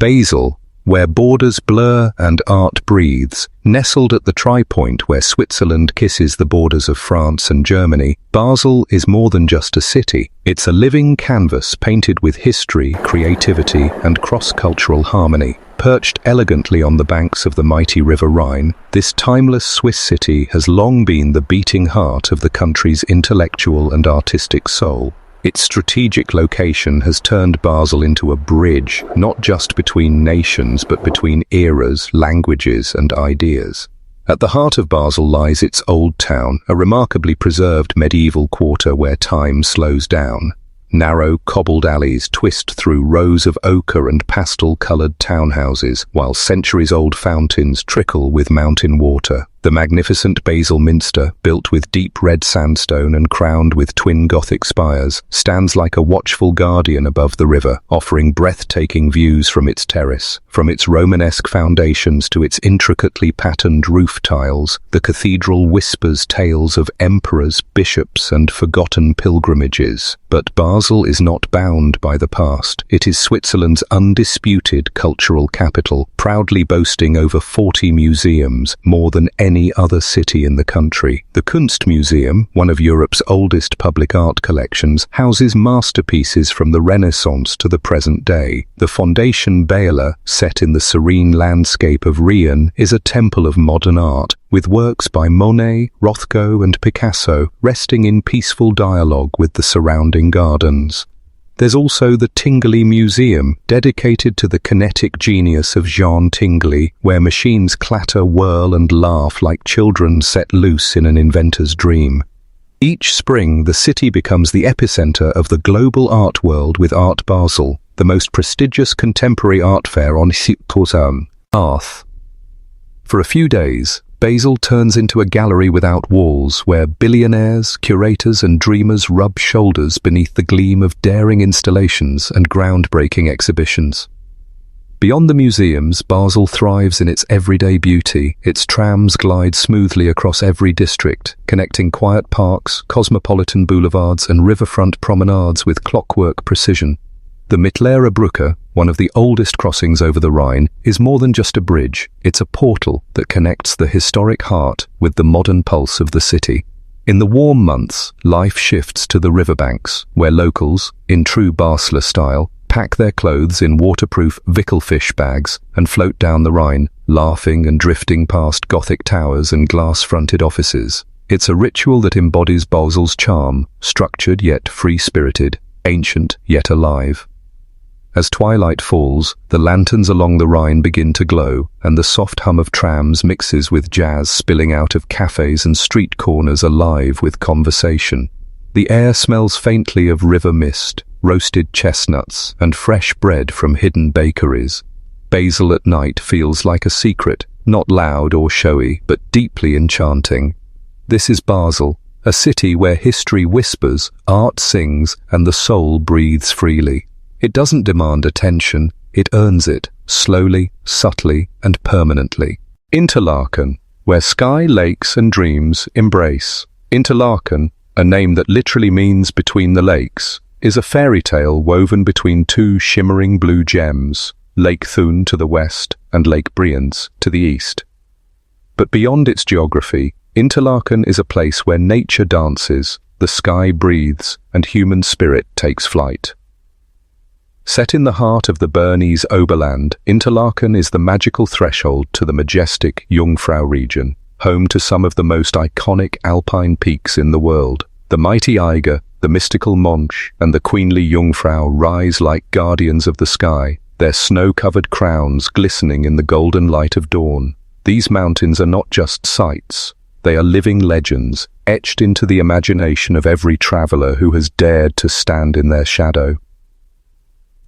Basel, where borders blur and art breathes, nestled at the tri-point where Switzerland kisses the borders of France and Germany, Basel is more than just a city. It's a living canvas painted with history, creativity, and cross-cultural harmony. Perched elegantly on the banks of the mighty river Rhine, this timeless Swiss city has long been the beating heart of the country's intellectual and artistic soul. Its strategic location has turned Basel into a bridge, not just between nations but between eras, languages and ideas. At the heart of Basel lies its old town, a remarkably preserved medieval quarter where time slows down. Narrow, cobbled alleys twist through rows of ochre and pastel-coloured townhouses, while centuries-old fountains trickle with mountain water. The magnificent Basel Minster, built with deep red sandstone and crowned with twin Gothic spires, stands like a watchful guardian above the river, offering breathtaking views from its terrace. From its Romanesque foundations to its intricately patterned roof tiles, the cathedral whispers tales of emperors, bishops, and forgotten pilgrimages. But Basel is not bound by the past. It is Switzerland's undisputed cultural capital, proudly boasting over 40 museums, more than any other city in the country. The Kunstmuseum, one of Europe's oldest public art collections, houses masterpieces from the Renaissance to the present day. The Fondation Bayerler, set in the serene landscape of Rhine, is a temple of modern art, with works by Monet, Rothko, and Picasso resting in peaceful dialogue with the surrounding gardens. There's also the Tinguely Museum, dedicated to the kinetic genius of Jean Tinguely, where machines clatter, whirl, and laugh like children set loose in an inventor's dream. Each spring, the city becomes the epicenter of the global art world with Art Basel, the most prestigious contemporary art fair on Earth. For a few days, Basel turns into a gallery without walls where billionaires, curators and dreamers rub shoulders beneath the gleam of daring installations and groundbreaking exhibitions. Beyond the museums, Basel thrives in its everyday beauty. Its trams glide smoothly across every district, connecting quiet parks, cosmopolitan boulevards and riverfront promenades with clockwork precision. The Mittlere Brücke, one of the oldest crossings over the Rhine, is more than just a bridge. It's a portal that connects the historic heart with the modern pulse of the city. In the warm months, life shifts to the riverbanks, where locals, in true Basler style, pack their clothes in waterproof Wickelfish bags and float down the Rhine, laughing and drifting past Gothic towers and glass-fronted offices. It's a ritual that embodies Basel's charm, structured yet free-spirited, ancient yet alive. As twilight falls, the lanterns along the Rhine begin to glow, and the soft hum of trams mixes with jazz spilling out of cafes and street corners alive with conversation. The air smells faintly of river mist, roasted chestnuts, and fresh bread from hidden bakeries. Basel at night feels like a secret, not loud or showy, but deeply enchanting. This is Basel, a city where history whispers, art sings, and the soul breathes freely. It doesn't demand attention, it earns it, slowly, subtly, and permanently. Interlaken, where sky, lakes, and dreams embrace. Interlaken, a name that literally means between the lakes, is a fairy tale woven between two shimmering blue gems, Lake Thun to the west and Lake Brienz to the east. But beyond its geography, Interlaken is a place where nature dances, the sky breathes, and human spirit takes flight. Set in the heart of the Bernese Oberland, Interlaken is the magical threshold to the majestic Jungfrau region, home to some of the most iconic alpine peaks in the world. The mighty Eiger, the mystical Montreux, and the queenly Jungfrau rise like guardians of the sky, their snow-covered crowns glistening in the golden light of dawn. These mountains are not just sights, they are living legends, etched into the imagination of every traveler who has dared to stand in their shadow.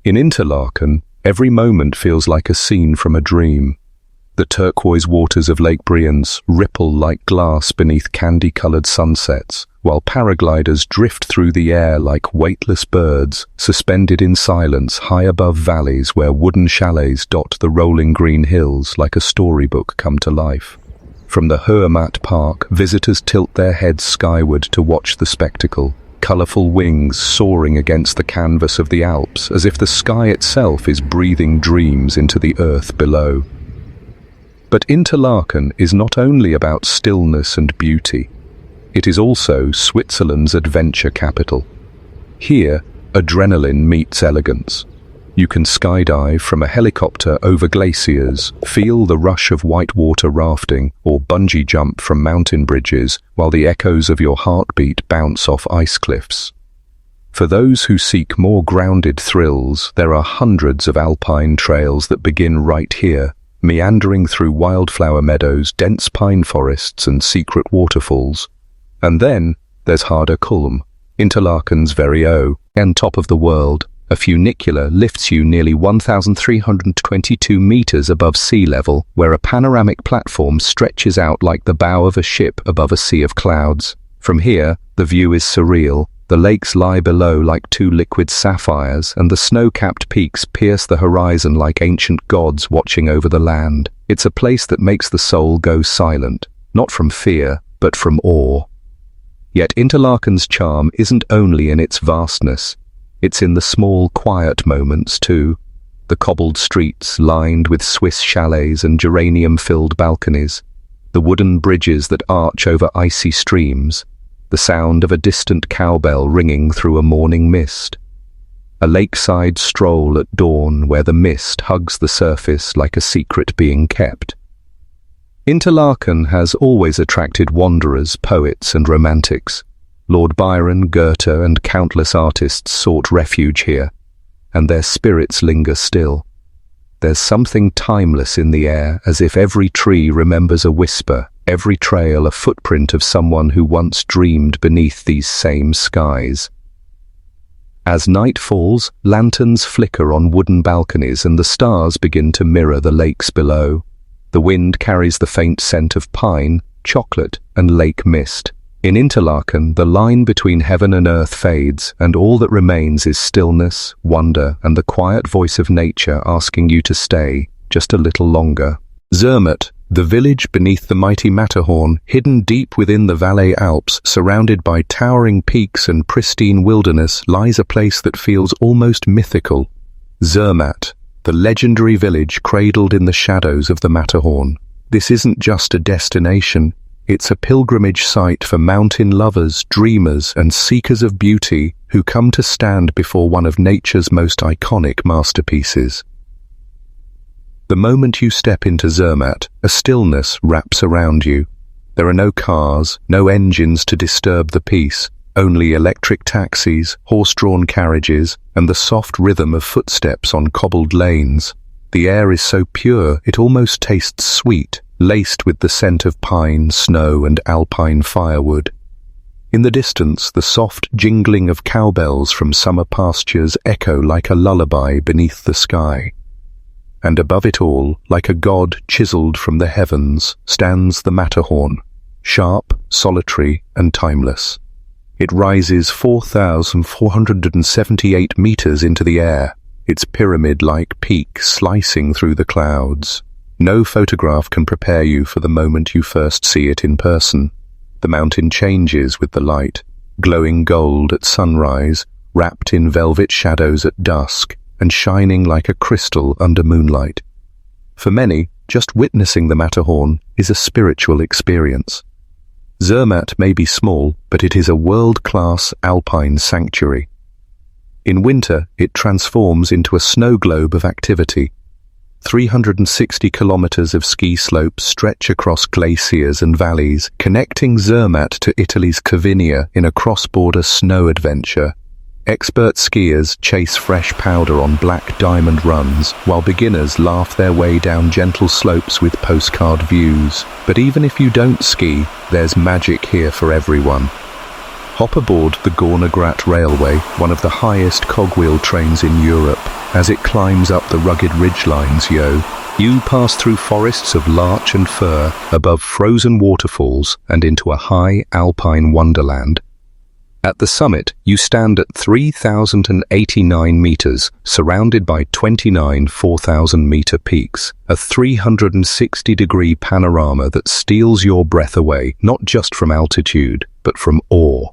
In Interlaken, every moment feels like a scene from a dream. The turquoise waters of Lake Brienz ripple like glass beneath candy-colored sunsets, while paragliders drift through the air like weightless birds, suspended in silence high above valleys where wooden chalets dot the rolling green hills like a storybook come to life. From the Hermat Park, visitors tilt their heads skyward to watch the spectacle. colourful wings soaring against the canvas of the Alps, as if the sky itself is breathing dreams into the earth below. But Interlaken is not only about stillness and beauty. It is also Switzerland's adventure capital. Here, adrenaline meets elegance. You can skydive from a helicopter over glaciers, feel the rush of whitewater rafting, or bungee jump from mountain bridges while the echoes of your heartbeat bounce off ice cliffs. For those who seek more grounded thrills, there are hundreds of alpine trails that begin right here, meandering through wildflower meadows, dense pine forests, and secret waterfalls. And then there's Harder Kulm, Interlaken's very own, and top of the world. A funicular lifts you nearly 1,322 meters above sea level, where a panoramic platform stretches out like the bow of a ship above a sea of clouds. From here, the view is surreal. The lakes lie below like two liquid sapphires, and the snow-capped peaks pierce the horizon like ancient gods watching over the land. It's a place that makes the soul go silent, not from fear, but from awe. Yet Interlaken's charm isn't only in its vastness. It's in the small, quiet moments too. The cobbled streets lined with Swiss chalets and geranium-filled balconies, the wooden bridges that arch over icy streams, the sound of a distant cowbell ringing through a morning mist. A lakeside stroll at dawn where the mist hugs the surface like a secret being kept. Interlaken has always attracted wanderers, poets and romantics. Lord Byron, Goethe and countless artists sought refuge here, and their spirits linger still. There's something timeless in the air, as if every tree remembers a whisper, every trail a footprint of someone who once dreamed beneath these same skies. As night falls, lanterns flicker on wooden balconies and the stars begin to mirror the lakes below. The wind carries the faint scent of pine, chocolate and lake mist. In Interlaken, the line between heaven and earth fades, and all that remains is stillness, wonder, and the quiet voice of nature asking you to stay just a little longer. Zermatt, the village beneath the mighty Matterhorn, hidden deep within the Valais Alps, surrounded by towering peaks and pristine wilderness, lies a place that feels almost mythical. Zermatt, the legendary village cradled in the shadows of the Matterhorn. This isn't just a destination. It's a pilgrimage site for mountain lovers, dreamers, and seekers of beauty who come to stand before one of nature's most iconic masterpieces. The moment you step into Zermatt, a stillness wraps around you. There are no cars, no engines to disturb the peace, only electric taxis, horse-drawn carriages, and the soft rhythm of footsteps on cobbled lanes. The air is so pure it almost tastes sweet, laced with the scent of pine, snow, and alpine firewood. In the distance, the soft jingling of cowbells from summer pastures echo like a lullaby beneath the sky. And above it all, like a god chiseled from the heavens, stands the Matterhorn, sharp, solitary, and timeless. It rises 4,478 meters into the air, its pyramid-like peak slicing through the clouds. No photograph can prepare you for the moment you first see it in person. The mountain changes with the light, glowing gold at sunrise, wrapped in velvet shadows at dusk, and shining like a crystal under moonlight. For many, just witnessing the Matterhorn is a spiritual experience. Zermatt may be small, but it is a world-class alpine sanctuary. In winter, it transforms into a snow globe of activity. 360 kilometers of ski slopes stretch across glaciers and valleys, connecting Zermatt to Italy's Cervinia in a cross-border snow adventure. Expert skiers chase fresh powder on black diamond runs, while beginners laugh their way down gentle slopes with postcard views. But even if you don't ski, there's magic here for everyone. Hop aboard the Gornergrat Railway, one of the highest cogwheel trains in Europe. As it climbs up the rugged ridgelines, you pass through forests of larch and fir, above frozen waterfalls, and into a high alpine wonderland. At the summit, you stand at 3,089 meters, surrounded by 29 4,000-meter peaks, a 360-degree panorama that steals your breath away, not just from altitude, but from awe.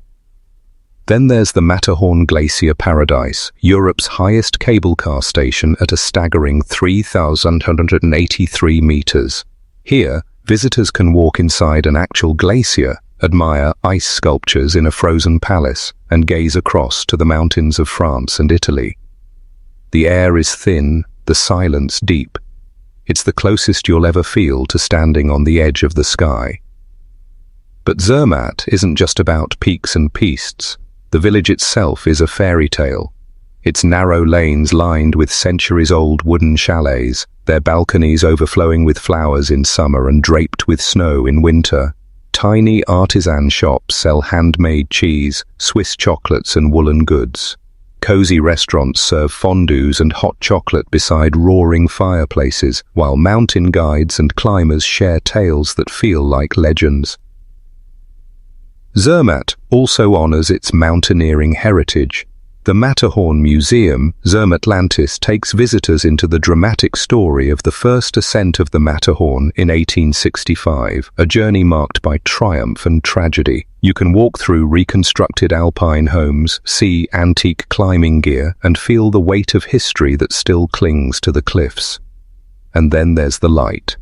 Then there's the Matterhorn Glacier Paradise, Europe's highest cable car station at a staggering 3,183 meters. Here, visitors can walk inside an actual glacier, admire ice sculptures in a frozen palace, and gaze across to the mountains of France and Italy. The air is thin, the silence deep. It's the closest you'll ever feel to standing on the edge of the sky. But Zermatt isn't just about peaks and pistes. The village itself is a fairy tale. Its narrow lanes lined with centuries-old wooden chalets, their balconies overflowing with flowers in summer and draped with snow in winter. Tiny artisan shops sell handmade cheese, Swiss chocolates and woolen goods. Cozy restaurants serve fondues and hot chocolate beside roaring fireplaces, while mountain guides and climbers share tales that feel like legends. Zermatt also honors its mountaineering heritage. The Matterhorn Museum, Zermattlantis, takes visitors into the dramatic story of the first ascent of the Matterhorn in 1865, a journey marked by triumph and tragedy. You can walk through reconstructed alpine homes, see antique climbing gear, and feel the weight of history that still clings to the cliffs. And then there's the light.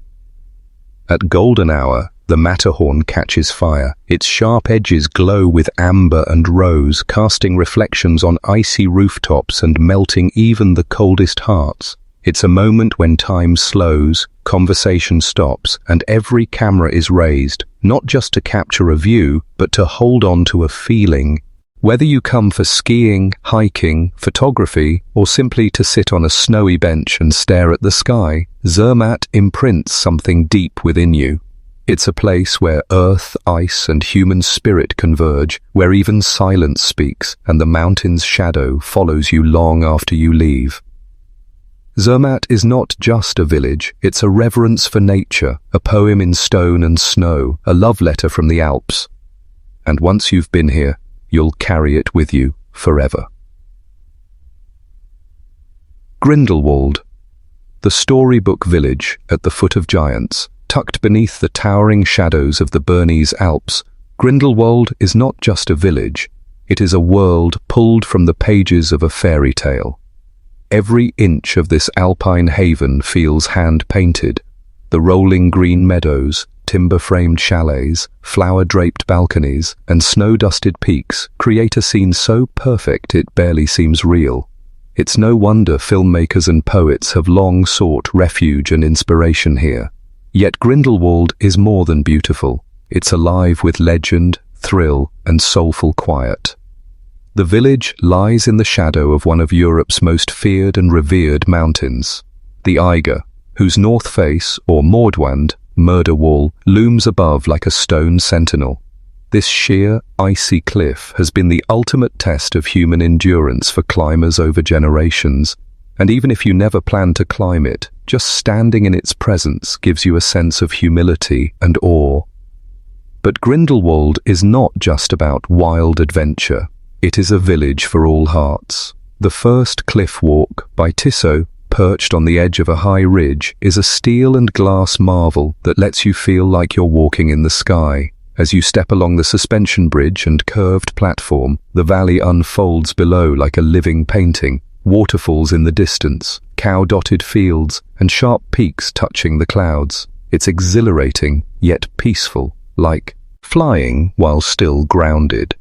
At golden hour, the Matterhorn catches fire. Its sharp edges glow with amber and rose, casting reflections on icy rooftops and melting even the coldest hearts. It's a moment when time slows, conversation stops, and every camera is raised, not just to capture a view, but to hold on to a feeling. Whether you come for skiing, hiking, photography, or simply to sit on a snowy bench and stare at the sky, Zermatt imprints something deep within you. It's a place where earth, ice, and human spirit converge, where even silence speaks, and the mountain's shadow follows you long after you leave. Zermatt is not just a village, it's a reverence for nature, a poem in stone and snow, a love letter from the Alps. And once you've been here, you'll carry it with you forever. Grindelwald, the storybook village at the foot of giants. Tucked beneath the towering shadows of the Bernese Alps, Grindelwald is not just a village, it is a world pulled from the pages of a fairy tale. Every inch of this alpine haven feels hand-painted. The rolling green meadows, timber-framed chalets, flower-draped balconies, and snow-dusted peaks create a scene so perfect it barely seems real. It's no wonder filmmakers and poets have long sought refuge and inspiration here. Yet Grindelwald is more than beautiful. It's alive with legend, thrill, and soulful quiet. The village lies in the shadow of one of Europe's most feared and revered mountains, the Eiger, whose north face, or Mordwand, murder wall, looms above like a stone sentinel. This sheer, icy cliff has been the ultimate test of human endurance for climbers over generations, and even if you never plan to climb it, just standing in its presence gives you a sense of humility and awe. But Grindelwald is not just about wild adventure. It is a village for all hearts. The first cliff walk, by Tissot, perched on the edge of a high ridge, is a steel and glass marvel that lets you feel like you're walking in the sky. As you step along the suspension bridge and curved platform, the valley unfolds below like a living painting. Waterfalls in the distance, cow-dotted fields, and sharp peaks touching the clouds. It's exhilarating, yet peaceful, like flying while still grounded.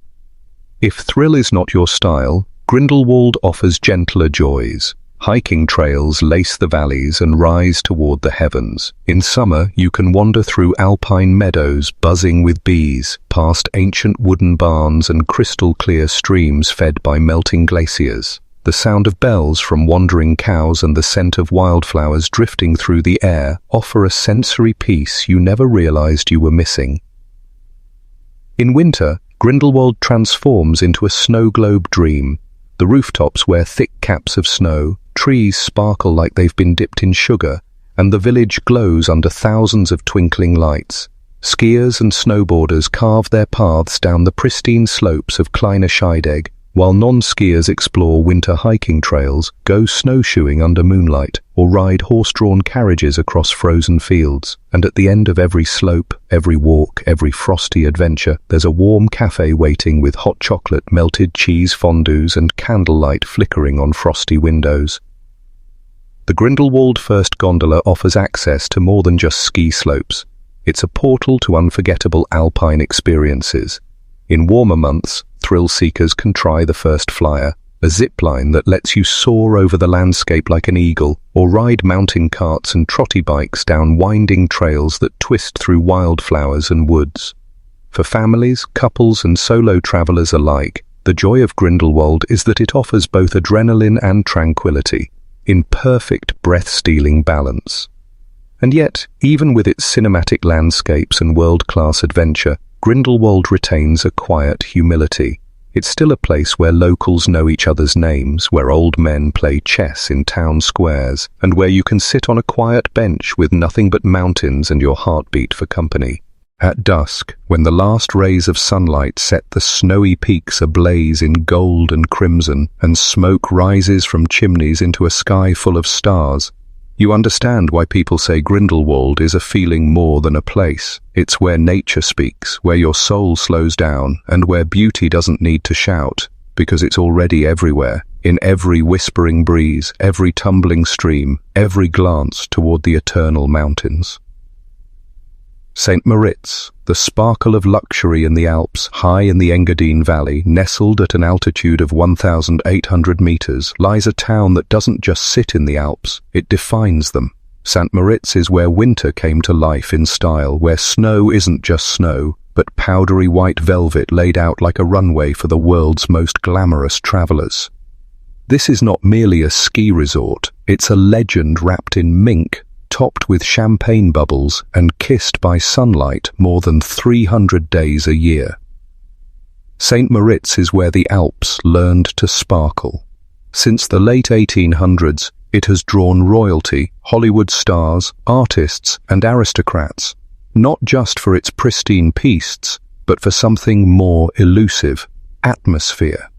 If thrill is not your style, Grindelwald offers gentler joys. Hiking trails lace the valleys and rise toward the heavens. In summer, you can wander through alpine meadows buzzing with bees, past ancient wooden barns and crystal-clear streams fed by melting glaciers. The sound of bells from wandering cows and the scent of wildflowers drifting through the air offer a sensory peace you never realized you were missing. In winter, Grindelwald transforms into a snow globe dream. The rooftops wear thick caps of snow, trees sparkle like they've been dipped in sugar, and the village glows under thousands of twinkling lights. Skiers and snowboarders carve their paths down the pristine slopes of Kleine Scheidegg, while non-skiers explore winter hiking trails, go snowshoeing under moonlight, or ride horse-drawn carriages across frozen fields. And at the end of every slope, every walk, every frosty adventure, there's a warm cafe waiting with hot chocolate, melted cheese fondues and candlelight flickering on frosty windows. The Grindelwald First Gondola offers access to more than just ski slopes. It's a portal to unforgettable alpine experiences. In warmer months, thrill seekers can try the First Flyer, a zip-line that lets you soar over the landscape like an eagle, or ride mountain carts and trotty bikes down winding trails that twist through wildflowers and woods. For families, couples and solo travelers alike, the joy of Grindelwald is that it offers both adrenaline and tranquility, in perfect breath-stealing balance. And yet, even with its cinematic landscapes and world-class adventure, Grindelwald retains a quiet humility. It's still a place where locals know each other's names, where old men play chess in town squares, and where you can sit on a quiet bench with nothing but mountains and your heartbeat for company. At dusk, when the last rays of sunlight set the snowy peaks ablaze in gold and crimson, and smoke rises from chimneys into a sky full of stars, you understand why people say Grindelwald is a feeling more than a place. It's where nature speaks, where your soul slows down, and where beauty doesn't need to shout, because it's already everywhere, in every whispering breeze, every tumbling stream, every glance toward the eternal mountains. St. Moritz, the sparkle of luxury in the Alps, high in the Engadine Valley, nestled at an altitude of 1,800 meters, lies a town that doesn't just sit in the Alps, it defines them. St. Moritz is where winter came to life in style, where snow isn't just snow, but powdery white velvet laid out like a runway for the world's most glamorous travelers. This is not merely a ski resort, it's a legend wrapped in mink, topped with champagne bubbles and kissed by sunlight more than 300 days a year. St. Moritz is where the Alps learned to sparkle. Since the late 1800s, it has drawn royalty, Hollywood stars, artists and aristocrats, not just for its pristine pistes, but for something more elusive, atmosphere.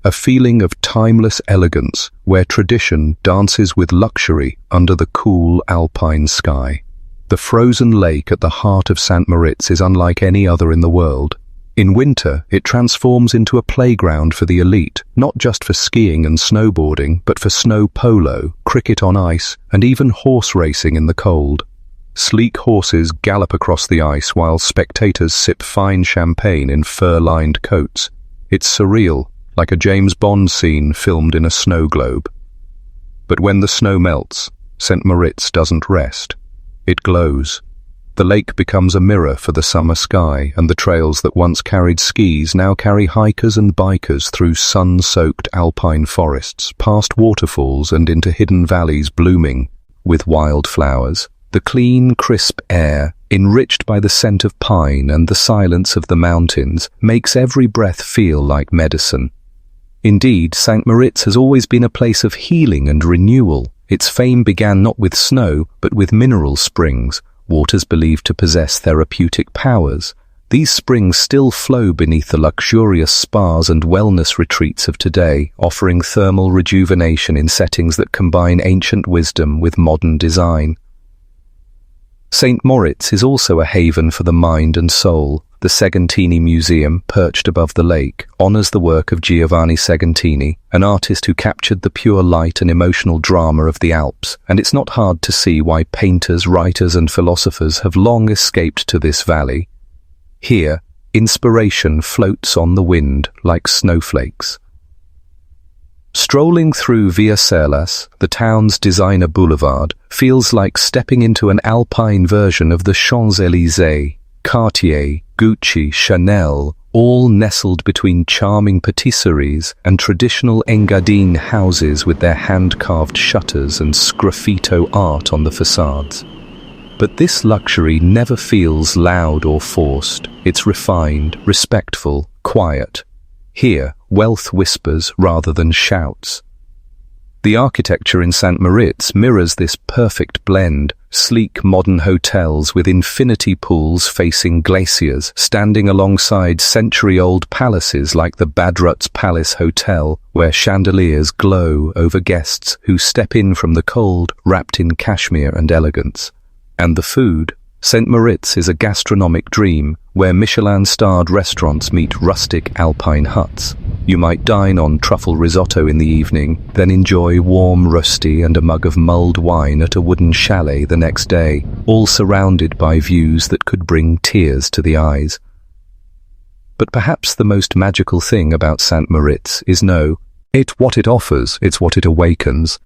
A feeling of timeless elegance where tradition dances with luxury under the cool alpine sky. The frozen lake at the heart of St. Moritz is unlike any other in the world. In winter, it transforms into a playground for the elite, not just for skiing and snowboarding, but for snow polo, cricket on ice, and even horse racing in the cold. Sleek horses gallop across the ice while spectators sip fine champagne in fur-lined coats. It's surreal, like a James Bond scene filmed in a snow globe. But when the snow melts, St. Moritz doesn't rest. It glows. The lake becomes a mirror for the summer sky, and the trails that once carried skis now carry hikers and bikers through sun-soaked alpine forests, past waterfalls and into hidden valleys blooming with wildflowers. The clean, crisp air, enriched by the scent of pine and the silence of the mountains, makes every breath feel like medicine. Indeed, St. Moritz has always been a place of healing and renewal. Its fame began not with snow, but with mineral springs, waters believed to possess therapeutic powers. These springs still flow beneath the luxurious spas and wellness retreats of today, offering thermal rejuvenation in settings that combine ancient wisdom with modern design. St. Moritz is also a haven for the mind and soul. The Segantini Museum, perched above the lake, honors the work of Giovanni Segantini, an artist who captured the pure light and emotional drama of the Alps, and it's not hard to see why painters, writers and philosophers have long escaped to this valley. Here, inspiration floats on the wind like snowflakes. Strolling through Via Serlas, the town's designer boulevard, feels like stepping into an alpine version of the Champs-Élysées. Cartier, Gucci, Chanel, all nestled between charming patisseries and traditional Engadine houses with their hand-carved shutters and sgraffito art on the facades. But this luxury never feels loud or forced. It's refined, respectful, quiet. Here, wealth whispers rather than shouts. The architecture in St. Moritz mirrors this perfect blend: sleek modern hotels with infinity pools facing glaciers, standing alongside century-old palaces like the Bad Rutz Palace Hotel, where chandeliers glow over guests who step in from the cold, wrapped in cashmere and elegance. And the food? St. Moritz is a gastronomic dream, where Michelin-starred restaurants meet rustic alpine huts. You might dine on truffle risotto in the evening, then enjoy warm rösti and a mug of mulled wine at a wooden chalet the next day, all surrounded by views that could bring tears to the eyes. But perhaps the most magical thing about St. Moritz is what it offers, it's what it awakens.